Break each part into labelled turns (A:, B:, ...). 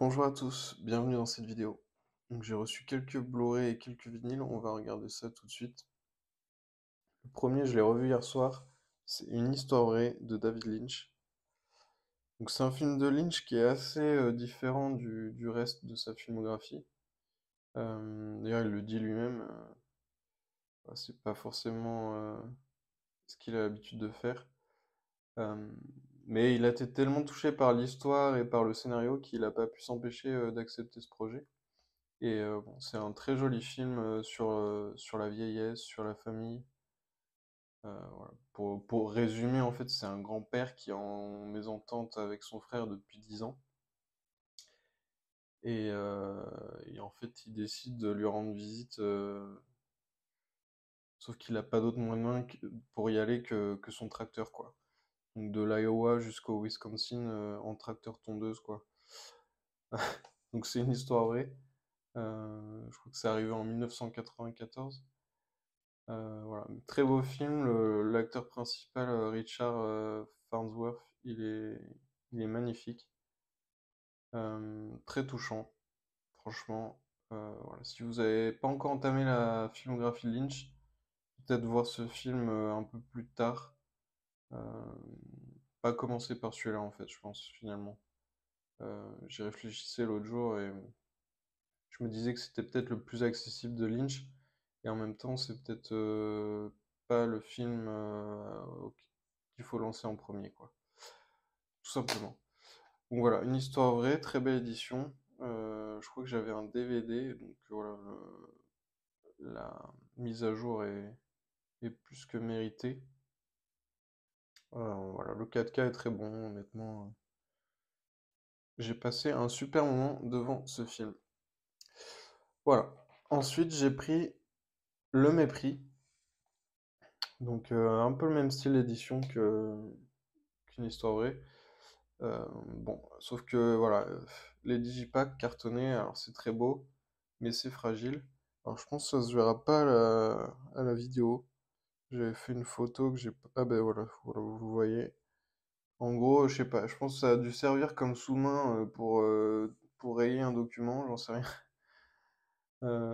A: Bonjour à tous, bienvenue dans cette vidéo. Donc j'ai reçu quelques Blu-ray et quelques vinyles, on va regarder ça tout de suite. Le premier, je l'ai revu hier soir, c'est Une histoire vraie de David Lynch. Donc c'est un film de Lynch qui est assez différent du reste de sa filmographie. D'ailleurs, il le dit lui-même, c'est pas forcément ce qu'il a l'habitude de faire. Euh, mais il a été tellement touché par l'histoire et par le scénario qu'il n'a pas pu s'empêcher d'accepter ce projet. Et bon, c'est un très joli film sur la vieillesse, sur la famille. Voilà. Pour résumer, en fait, c'est un grand-père qui est en mésentente avec son frère depuis 10 ans. Et, euh, et en fait, il décide de lui rendre visite, sauf qu'il n'a pas d'autre moyen pour y aller que son tracteur, quoi. Donc de l'Iowa jusqu'au Wisconsin en tracteur tondeuse, quoi. Donc c'est une histoire vraie. Je crois que c'est arrivé en 1994. Voilà, très beau film. L'acteur principal, Richard Farnsworth, il est magnifique. Très touchant, franchement. Voilà. Si vous n'avez pas encore entamé la filmographie de Lynch, peut-être voir ce film un peu plus tard. Euh, Pas commencer par celui-là, en fait, je pense, finalement. J'y réfléchissais l'autre jour et je me disais que c'était peut-être le plus accessible de Lynch. Et en même temps, c'est peut-être pas le film qu'il faut lancer en premier, quoi. Tout simplement. Donc voilà, une histoire vraie, très belle édition. Je crois que j'avais un DVD, donc voilà, la mise à jour est plus que méritée. Voilà, le 4K est très bon, honnêtement. J'ai passé un super moment devant ce film. Voilà. Ensuite, j'ai pris Le Mépris, donc un peu le même style d'édition qu'une histoire vraie. Bon, sauf que voilà, les digipacks cartonnés, alors c'est très beau, mais c'est fragile. Alors je pense que ça se verra pas à la vidéo. J'avais fait une photo que j'ai... Ah ben voilà, voilà, vous voyez. En gros, je sais pas, je pense que ça a dû servir comme sous-main pour rayer un document, j'en sais rien.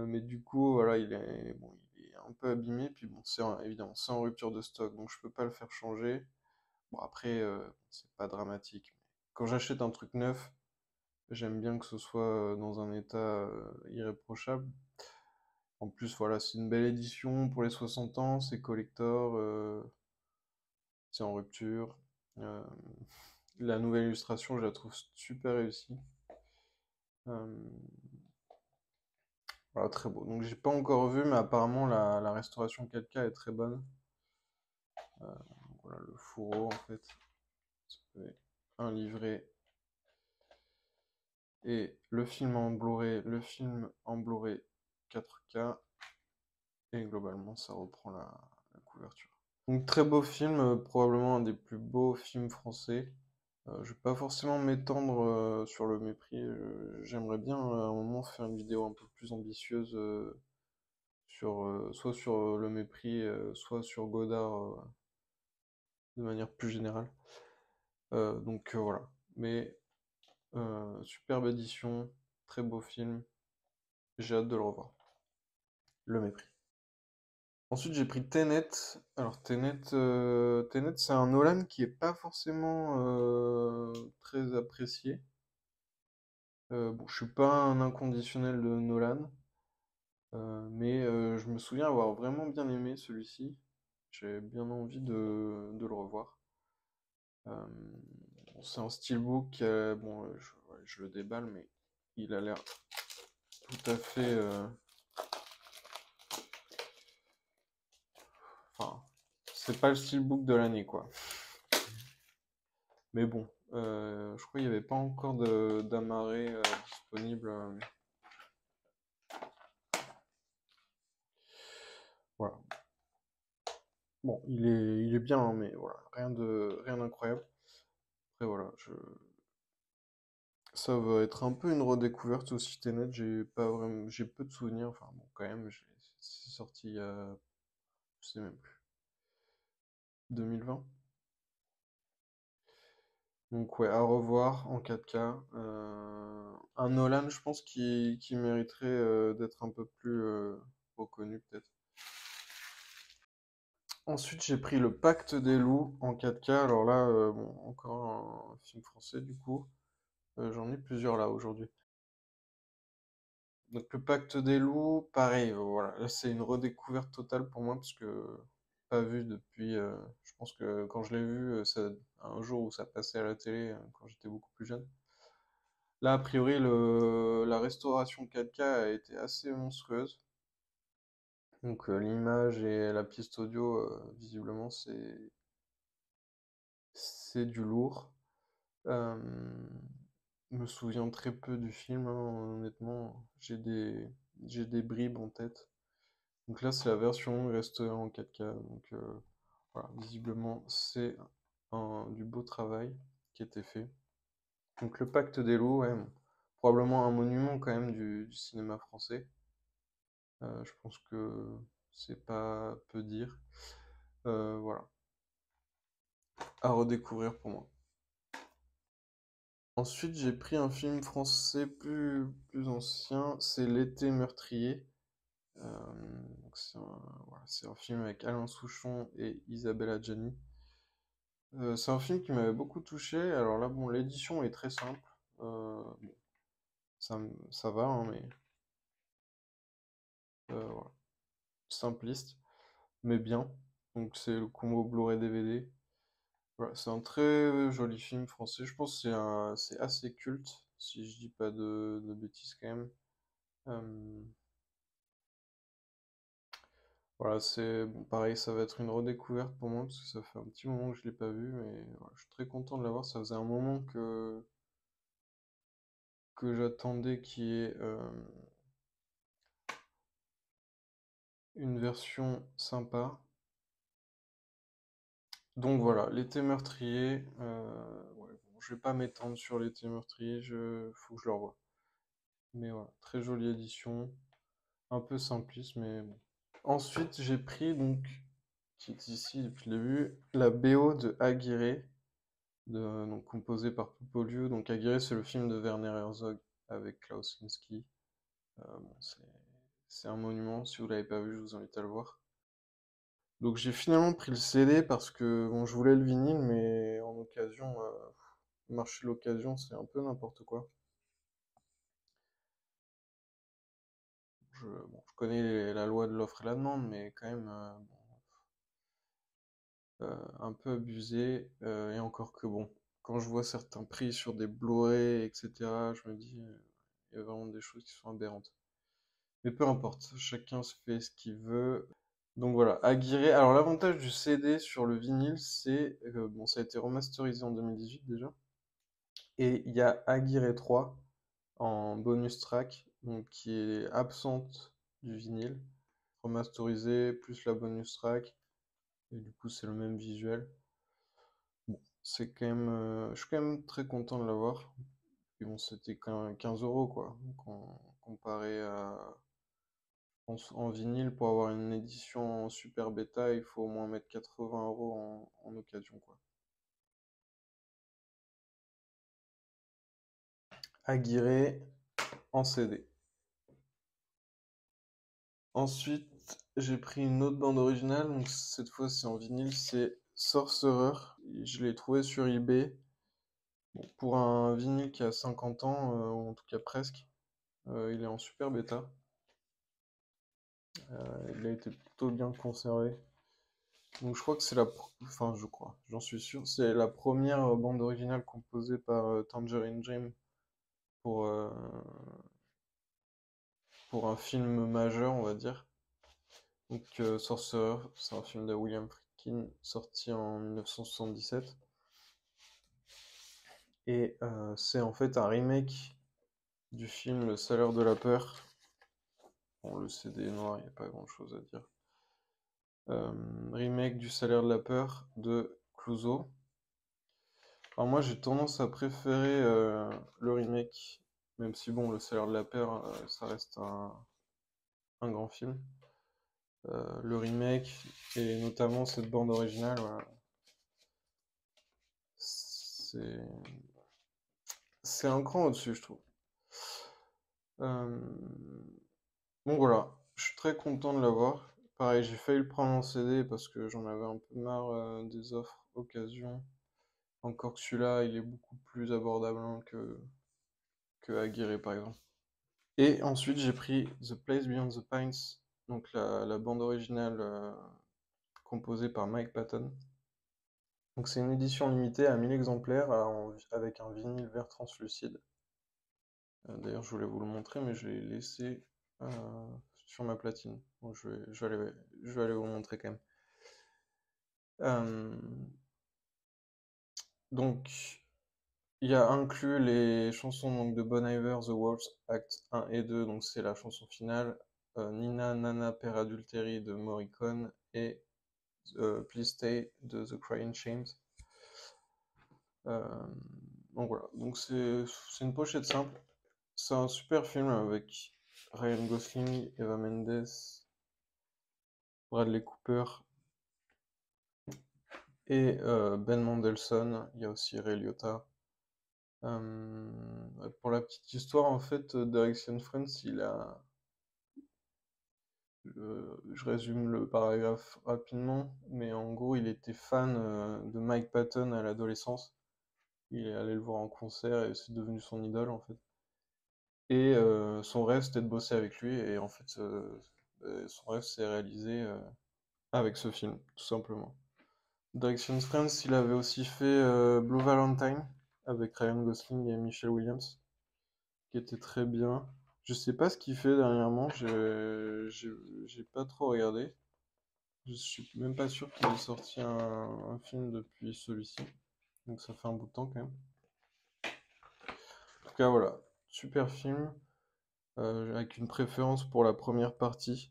A: Mais du coup, voilà, bon, il est un peu abîmé, puis bon, évidemment, c'est en rupture de stock, donc je peux pas le faire changer. Bon, après, c'est pas dramatique. Quand j'achète un truc neuf, j'aime bien que ce soit dans un état irréprochable. En plus, voilà, c'est une belle édition pour les 60 ans, c'est collector, c'est en rupture. Euh, la nouvelle illustration, je la trouve super réussie. Euh, voilà, très beau. Donc, j'ai pas encore vu, mais apparemment, la restauration 4K est très bonne. Voilà, le fourreau, en fait. C'est un livret et le film en Blu-ray 4K. Et globalement, ça reprend la couverture. Donc très beau film, probablement un des plus beaux films français. Je vais pas forcément m'étendre sur Le Mépris. J'aimerais bien à un moment faire une vidéo un peu plus ambitieuse soit sur Le Mépris, soit sur Godard de manière plus générale. Donc voilà. Mais superbe édition, très beau film. J'ai hâte de le revoir. Le Mépris. Ensuite, j'ai pris Tenet. Alors, Tenet, c'est un Nolan qui est pas forcément très apprécié. Bon, je suis pas un inconditionnel de Nolan, mais je me souviens avoir vraiment bien aimé celui-ci. J'ai bien envie de le revoir. Euh, bon, c'est un steelbook, bon, ouais, je le déballe, mais il a l'air tout à fait. Enfin, c'est pas le steelbook de l'année, quoi. Mais bon, je crois qu'il n'y avait pas encore d'amarré disponible. Voilà. Bon, il est bien, hein, mais voilà, rien d'incroyable. Après, voilà, ça va être un peu une redécouverte aussi, Tenet. J'ai peu de souvenirs. Enfin, bon, quand même, c'est sorti il y a, je sais même plus, 2020. Donc, ouais, à revoir en 4K. un Nolan, je pense, qui mériterait d'être un peu plus reconnu, peut-être. Ensuite, j'ai pris Le Pacte des loups en 4K. Alors là, bon, encore un film français, du coup. J'en ai plusieurs là aujourd'hui. Donc, Le Pacte des loups, pareil, voilà. Là, c'est une redécouverte totale pour moi, parce que pas vu depuis. Je pense que quand je l'ai vu, un jour où ça passait à la télé, quand j'étais beaucoup plus jeune. Là, a priori, la restauration 4K a été assez monstrueuse. Donc, l'image et la piste audio, visiblement, c'est du lourd. Euh, je me souviens très peu du film, hein, honnêtement. J'ai des bribes en tête. Donc là, c'est la version restaurée en 4K. Donc voilà, visiblement, c'est du beau travail qui a été fait. Donc le Pacte des loups, ouais, bon, probablement un monument quand même du cinéma français. Je pense que c'est pas peu dire. Voilà, à redécouvrir pour moi. Ensuite, j'ai pris un film français plus ancien, c'est L'été meurtrier. Donc voilà, c'est un film avec Alain Souchon et Isabelle Adjani. C'est un film qui m'avait beaucoup touché. Alors là, bon, l'édition est très simple. Bon, ça va, hein, mais voilà. Simpliste, mais bien. Donc c'est le combo Blu-ray DVD. Voilà, c'est un très joli film français. Je pense que c'est assez culte, si je dis pas de bêtises quand même. Euh, voilà, c'est bon, pareil, ça va être une redécouverte pour moi parce que ça fait un petit moment que je l'ai pas vu, mais voilà, je suis très content de l'avoir. Ça faisait un moment que j'attendais qu'il y ait une version sympa. Donc voilà, L'été meurtrier. Ouais, bon, je vais pas m'étendre sur L'été meurtrier, faut que je le revoie. Mais voilà, très jolie édition, un peu simpliste, mais bon. Ensuite, j'ai pris donc, qui est ici depuis le début, la BO de Aguirre, donc composée par Popoliou. Donc Aguirre, c'est le film de Werner Herzog avec Klaus Kinski. Bon, c'est un monument. Si vous l'avez pas vu, je vous invite à le voir. Donc j'ai finalement pris le CD parce que bon, je voulais le vinyle, mais en occasion, le marché de l'occasion, c'est un peu n'importe quoi. Bon, je connais la loi de l'offre et la demande, mais quand même un peu abusé. Et encore que bon, quand je vois certains prix sur des Blu-ray, etc., je me dis, il y a vraiment des choses qui sont aberrantes. Mais peu importe, chacun se fait ce qu'il veut. Donc voilà, Aguirre. Alors l'avantage du CD sur le vinyle, c'est bon, ça a été remasterisé en 2018 déjà. Et il y a Aguirre 3 en bonus track, donc qui est absente du vinyle, remasterisé plus la bonus track, et du coup c'est le même visuel. Bon, c'est quand même, je suis quand même très content de l'avoir. Et bon, c'était quand même 15 euros quoi, donc comparé à, je pense, en vinyle pour avoir une édition en super bêta, il faut au moins mettre 80 euros en occasion quoi. Aguirre en CD. Ensuite, j'ai pris une autre bande originale, donc cette fois c'est en vinyle, c'est Sorcerer. Je l'ai trouvé sur eBay. Bon, pour un vinyle qui a 50 ans, ou en tout cas presque, il est en super bêta. Il a été plutôt bien conservé. Donc je crois que c'est enfin je crois, j'en suis sûr, c'est la première bande originale composée par Tangerine Dream pour, euh, pour un film majeur, on va dire. Donc Sorcerer, c'est un film de William Friedkin sorti en 1977. Et c'est en fait un remake du film Le Salaire de la peur. Bon, le CD est noir, il n'y a pas grand-chose à dire. Remake du Salaire de la peur de Clouseau. Alors moi j'ai tendance à préférer le remake, même si bon, Le Salaire de la peur, ça reste un grand film. Le remake, et notamment cette bande originale, voilà, c'est c'est un cran au-dessus, je trouve. Euh, Donc voilà, je suis très content de l'avoir. Pareil, j'ai failli le prendre en CD parce que j'en avais un peu marre des offres occasion. Encore que celui-là, il est beaucoup plus abordable hein, que Aguirre par exemple. Et ensuite, j'ai pris The Place Beyond the Pines, donc la bande originale composée par Mike Patton. Donc c'est une édition limitée à 1000 exemplaires avec un vinyle vert translucide. D'ailleurs, je voulais vous le montrer, mais je l'ai laissé sur ma platine. Bon, je vais aller vous le montrer quand même. Euh, donc, il y a inclus les chansons donc, de Bon Iver, The Wolves, Act 1 et 2, donc c'est la chanson finale, Nina Nana Per Adulteri de Morricone et Please Stay de The Crying Shames. Euh, donc voilà, donc c'est une pochette simple. C'est un super film avec Ryan Gosling, Eva Mendes, Bradley Cooper et Ben Mendelsohn. Il y a aussi Ray Liotta. Pour la petite histoire, en fait, Direction Friends, je résume le paragraphe rapidement, mais en gros, il était fan de Mike Patton à l'adolescence. Il est allé le voir en concert et c'est devenu son idole, en fait. Et son rêve, c'était de bosser avec lui, et en fait, son rêve s'est réalisé avec ce film, tout simplement. Direction Friends, il avait aussi fait Blue Valentine avec Ryan Gosling et Michelle Williams, qui était très bien. Je sais pas ce qu'il fait dernièrement, j'ai pas trop regardé. Je suis même pas sûr qu'il ait sorti un film depuis celui-ci, donc ça fait un bout de temps quand même. En tout cas, voilà, super film, avec une préférence pour la première partie,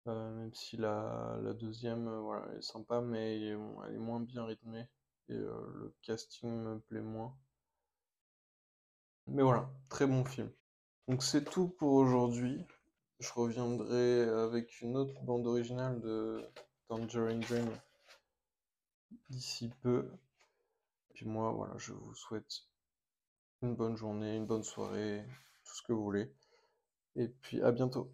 A: même si la deuxième, voilà, elle est sympa, mais elle est moins bien rythmée, et le casting me plaît moins. Mais voilà, très bon film. Donc c'est tout pour aujourd'hui. Je reviendrai avec une autre bande originale de Tangerine Dream d'ici peu. Puis moi, voilà, je vous souhaite une bonne journée, une bonne soirée, tout ce que vous voulez. Et puis à bientôt.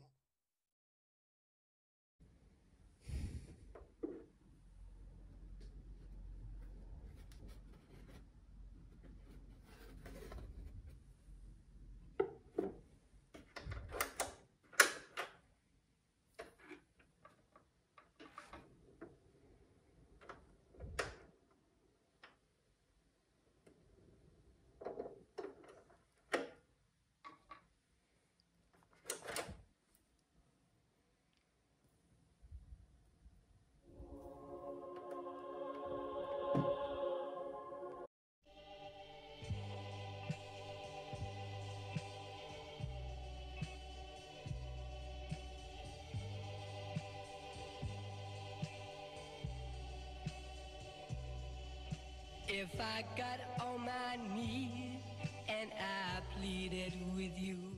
B: If I got on my knees and I pleaded with you